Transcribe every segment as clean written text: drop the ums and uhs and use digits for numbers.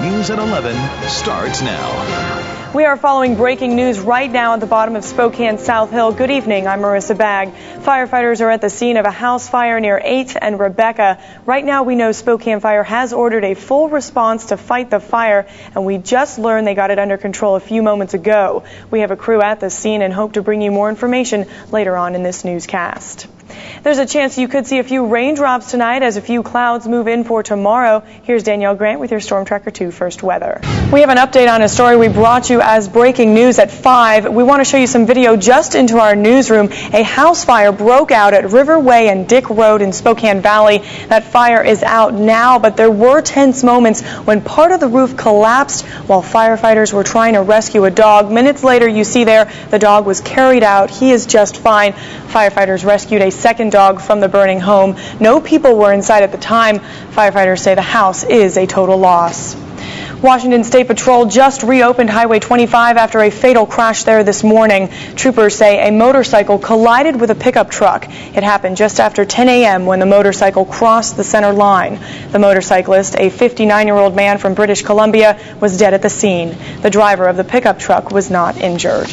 News at 11 starts now. We are following breaking news right now at the bottom of Spokane South Hill. Good evening, I'm Marissa Bagg. Firefighters are at the scene of a house fire near 8th and Rebecca. Right now we know Spokane Fire has ordered a full response to fight the fire, and we just learned they got it under control a few moments ago. We have a crew at the scene and hope to bring you more information later on in this newscast. There's a chance you could see a few raindrops tonight as a few clouds move in for tomorrow. Here's Danielle Grant with your Storm Tracker 2 First Weather. We have an update on a story we brought you as breaking news at 5. We want to show you some video just into our newsroom. A house fire broke out at Riverway and Dick Road in Spokane Valley. That fire is out now, but there were tense moments when part of the roof collapsed while firefighters were trying to rescue a dog. Minutes later, you see there, the dog was carried out. He is just fine. Firefighters rescued a second dog from the burning home. No people were inside at the time. Firefighters say the house is a total loss. Washington State Patrol just reopened Highway 25 after a fatal crash there this morning. Troopers say a motorcycle collided with a pickup truck. It happened just after 10 a.m. when the motorcycle crossed the center line. The motorcyclist, a 59-year-old man from British Columbia, was dead at the scene. The driver of the pickup truck was not injured.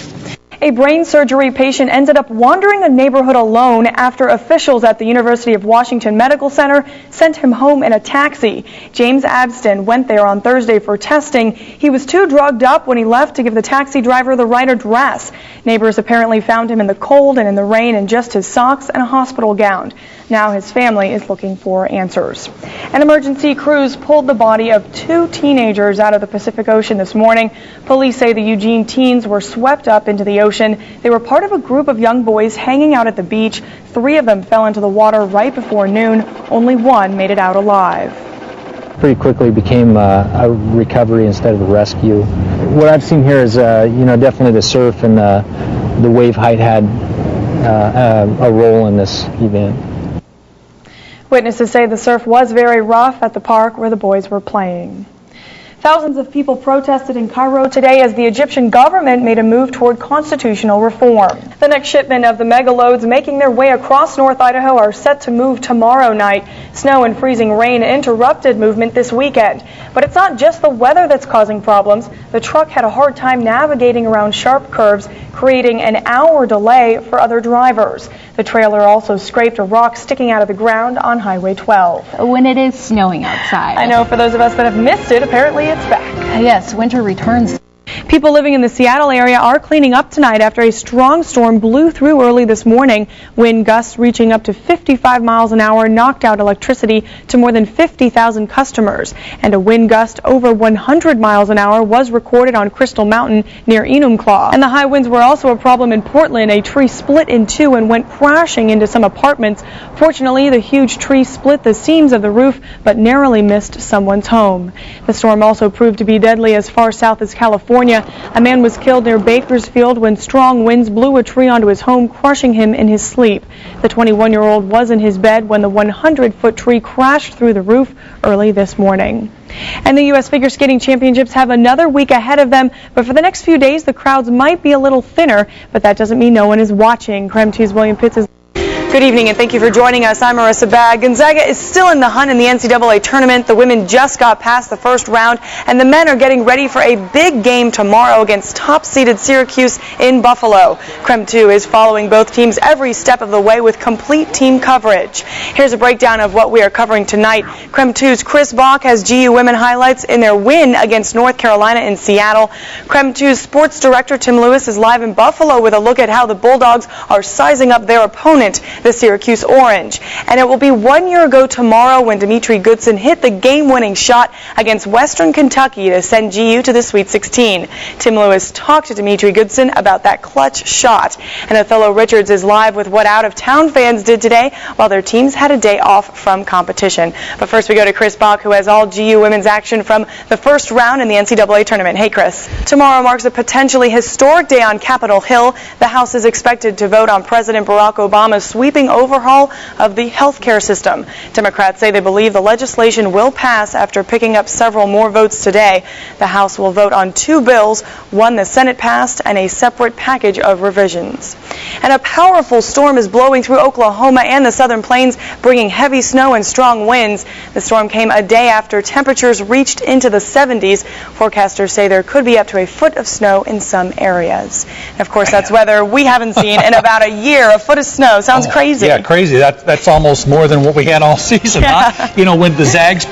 A brain surgery patient ended up wandering a neighborhood alone after officials at the University of Washington Medical Center sent him home in a taxi. James Abston went there on Thursday for testing. He was too drugged up when he left to give the taxi driver the right address. Neighbors apparently found him in the cold and in the rain in just his socks and a hospital gown. Now his family is looking for answers. An emergency crews pulled the body of 2 teenagers out of the Pacific Ocean this morning. Police say the Eugene teens were swept up into the ocean. They were part of a group of young boys hanging out at the beach. 3 of them fell into the water right before noon. Only 1 made it out alive. Pretty quickly became a recovery instead of a rescue. What I've seen here is, definitely the surf and the wave height had a role in this event. Witnesses say the surf was very rough at the park where the boys were playing. Thousands of people protested in Cairo today as the Egyptian government made a move toward constitutional reform. The next shipment of the megaloads making their way across North Idaho are set to move tomorrow night. Snow and freezing rain interrupted movement this weekend. But it's not just the weather that's causing problems. The truck had a hard time navigating around sharp curves, creating an hour delay for other drivers. The trailer also scraped a rock sticking out of the ground on Highway 12. When it is snowing outside. I know for those of us that have missed it, apparently it's back. Yes, winter returns. People living in the Seattle area are cleaning up tonight after a strong storm blew through early this morning. Wind gusts reaching up to 55 miles an hour knocked out electricity to more than 50,000 customers. And a wind gust over 100 miles an hour was recorded on Crystal Mountain near Enumclaw. And the high winds were also a problem in Portland. A tree split in 2 and went crashing into some apartments. Fortunately, the huge tree split the seams of the roof but narrowly missed someone's home. The storm also proved to be deadly as far south as California. A man was killed near Bakersfield when strong winds blew a tree onto his home, crushing him in his sleep. The 21-year-old was in his bed when the 100-foot tree crashed through the roof early this morning. And the U.S. Figure Skating Championships have another week ahead of them, but for the next few days the crowds might be a little thinner, but that doesn't mean no one is watching. KREM 2's William Pitts is... Good evening and thank you for joining us. I'm Marissa Bagg. Gonzaga is still in the hunt in the NCAA tournament. The women just got past the first round and the men are getting ready for a big game tomorrow against top-seeded Syracuse in Buffalo. KREM 2 is following both teams every step of the way with complete team coverage. Here's a breakdown of what we are covering tonight. KREM 2's Chris Bagg has GU women highlights in their win against North Carolina in Seattle. KREM 2's sports director Tim Lewis is live in Buffalo with a look at how the Bulldogs are sizing up their opponent, the Syracuse Orange. And it will be 1 year ago tomorrow when Dimitri Goodson hit the game-winning shot against Western Kentucky to send GU to the Sweet 16. Tim Lewis talked to Dimitri Goodson about that clutch shot. And Othello Richards is live with what out-of-town fans did today while their teams had a day off from competition. But first we go to Chris Bagg, who has all GU women's action from the first round in the NCAA tournament. Hey, Chris. Tomorrow marks a potentially historic day on Capitol Hill. The House is expected to vote on President Barack Obama's sweep sweeping overhaul of the healthcare system. Democrats say they believe the legislation will pass after picking up several more votes today. The House will vote on 2 bills, one the Senate passed and a separate package of revisions. And a powerful storm is blowing through Oklahoma and the southern plains, bringing heavy snow and strong winds. The storm came a day after temperatures reached into the 70s. Forecasters say there could be up to a foot of snow in some areas. And of course, that's weather we haven't seen in about a year. A foot of snow sounds crazy. Yeah, crazy. That's almost more than what we had all season. Yeah. Huh? You know, when the Zags